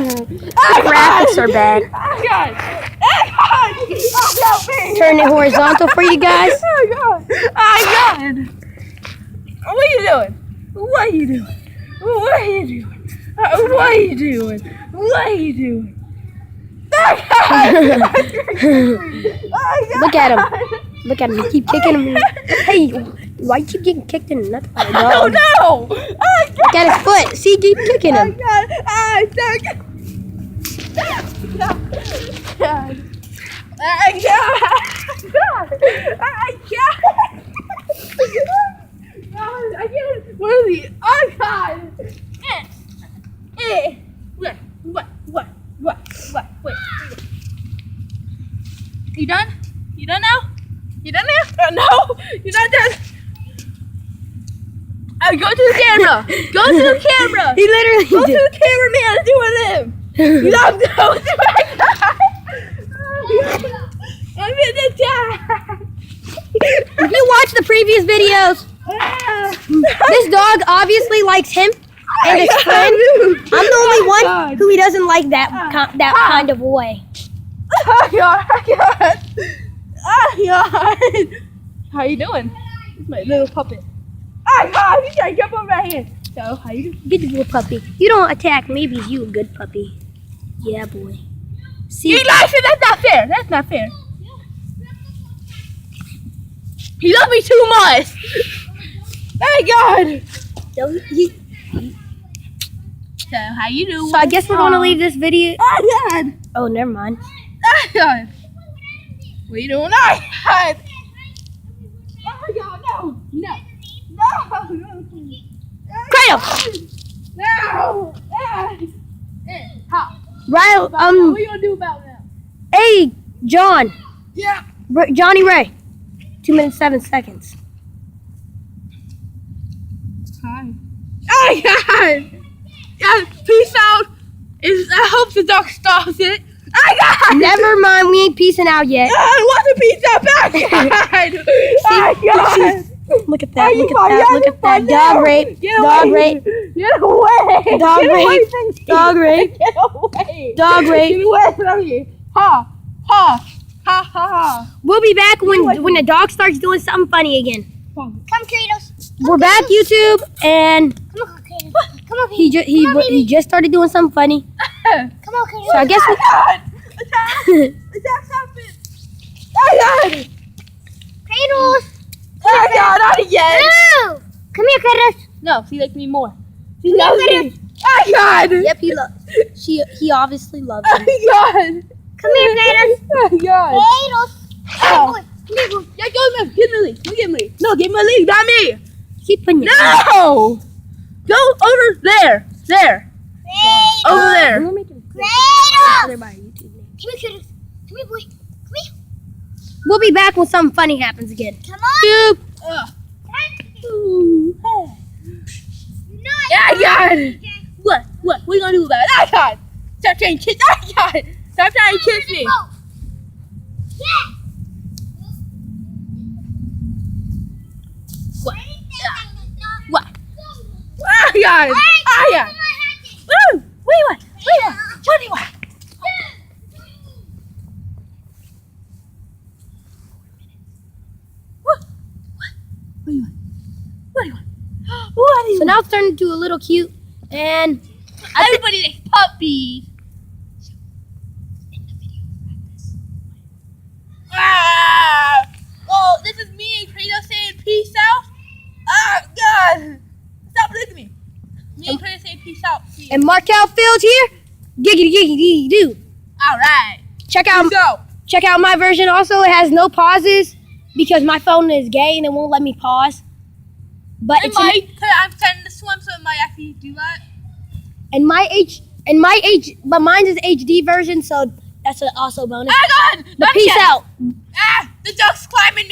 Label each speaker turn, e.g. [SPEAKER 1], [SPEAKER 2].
[SPEAKER 1] The graphics are bad.
[SPEAKER 2] Oh God! Oh God! Oh, help me!
[SPEAKER 1] Turn it horizontal for you guys.
[SPEAKER 2] Oh God! Oh God! What are you doing? What are you doing? What are you doing? What are you doing? What are you doing?
[SPEAKER 1] Look at him. Look at him. He keep kicking him. Hey, why you keep getting kicked in the nuts by a
[SPEAKER 2] Oh
[SPEAKER 1] dog?
[SPEAKER 2] no! Oh God!
[SPEAKER 1] Look at his foot. See, keep kicking
[SPEAKER 2] Oh
[SPEAKER 1] him.
[SPEAKER 2] God! Oh God! God! God! God, I can't. What are these? Oh God! What? Wait. You done? You done now? You done now? No, you're not done. Go to the camera. Go to the camera.
[SPEAKER 1] He literally
[SPEAKER 2] Go to
[SPEAKER 1] did.
[SPEAKER 2] the cameraman and do it him. You don't go to I'm in the die.
[SPEAKER 1] If you watch the previous videos, this dog obviously likes him and his friend. I'm the only one who he doesn't like that kind of way.
[SPEAKER 2] Oh God! How you doing? This is my little puppet. Oh God! You can't jump over here. So how you doing?
[SPEAKER 1] Good little puppy. You don't attack me because you a good puppy. Yeah, boy. See,
[SPEAKER 2] He likes it. That's not fair. That's not fair. He loves me too much. Oh God! So how you doing?
[SPEAKER 1] so I guess we're gonna leave this video.
[SPEAKER 2] Oh God!
[SPEAKER 1] Oh, never mind.
[SPEAKER 2] Oh God! What you doing? Oh God! Oh God! No!
[SPEAKER 1] Kratos!
[SPEAKER 2] No!
[SPEAKER 1] Right,
[SPEAKER 2] What are you gonna do about that?
[SPEAKER 1] hey, John.
[SPEAKER 2] Yeah.
[SPEAKER 1] Johnny Ray. 2 minutes, 7 seconds.
[SPEAKER 2] Hi. Oh God! Yeah, peace out. I hope the dog stops it. Oh God!
[SPEAKER 1] Never mind, we ain't peacing out yet.
[SPEAKER 2] I want the pizza back! Oh God!
[SPEAKER 1] Look at that, look at that, look at that. Dog rape, dog rape,
[SPEAKER 2] Get away!
[SPEAKER 1] Dog
[SPEAKER 2] Get away
[SPEAKER 1] rape.
[SPEAKER 2] from me.
[SPEAKER 1] Dog rape.
[SPEAKER 2] Get away!
[SPEAKER 1] Dog rape.
[SPEAKER 2] Get away from me! Ha! Ha! Ha! Ha! Ha!
[SPEAKER 1] We'll be back when the dog starts doing something funny again.
[SPEAKER 3] Come, Kratos.
[SPEAKER 1] We're back, YouTube, and
[SPEAKER 3] Come on, Kratos. Come on,
[SPEAKER 1] he just started doing something funny.
[SPEAKER 3] Come on, Kratos.
[SPEAKER 1] So I guess
[SPEAKER 2] Oh God! Attack happened! Oh God!
[SPEAKER 3] Kratos.
[SPEAKER 2] Oh God! Not again!
[SPEAKER 3] No. Come here, Kratos.
[SPEAKER 2] No, she likes me more. She loves me. Oh God!
[SPEAKER 1] Yep, he obviously loves
[SPEAKER 2] Oh
[SPEAKER 1] him.
[SPEAKER 2] God!
[SPEAKER 3] Come here, Kratos.
[SPEAKER 2] Oh God!
[SPEAKER 3] Kratos.
[SPEAKER 2] Oh.
[SPEAKER 3] Come here, boy.
[SPEAKER 2] Yeah, go me. Give me a lead. Give me a lead. No, give me a lead. Not me.
[SPEAKER 1] Keep putting your
[SPEAKER 2] No! Go over there. There.
[SPEAKER 3] Kratos.
[SPEAKER 2] Over there.
[SPEAKER 1] We'll make him
[SPEAKER 3] Kratos.
[SPEAKER 1] clear by YouTube name.
[SPEAKER 3] Come here, Kratos. Come here, boy. Come here.
[SPEAKER 1] We'll be back when something funny happens again.
[SPEAKER 3] Come on.
[SPEAKER 1] YouTube.
[SPEAKER 2] Ugh.
[SPEAKER 3] No,
[SPEAKER 2] Yeah, God. What? What are you gonna do about it? Oh God! Stop trying to kiss. Oh God! Stop trying to kiss me.
[SPEAKER 3] Yeah.
[SPEAKER 2] What? What? Oh God! Oh God! Woo! What do you want? What do you want? What do you want? What do you want? What do you want? What do you
[SPEAKER 1] So now it's turned into a little cute, and
[SPEAKER 2] Everybody likes puppies. Ah! Oh, this is me and Kratos saying peace out. Ah, God! Stop looking at me. Me and Kratos saying peace out. See you.
[SPEAKER 1] and Markel Fields here. Giggity giggity doo.
[SPEAKER 2] All right.
[SPEAKER 1] Check out
[SPEAKER 2] Peace out.
[SPEAKER 1] my version. Also, it has no pauses because my phone is gay and it won't let me pause. But
[SPEAKER 2] It
[SPEAKER 1] it's
[SPEAKER 2] might, cause I'm trying to swim, so it might actually do that.
[SPEAKER 1] but mine is HD version, so that's also a bonus.
[SPEAKER 2] Ah, God!
[SPEAKER 1] But peace out.
[SPEAKER 2] Ah, the dog's climbing me.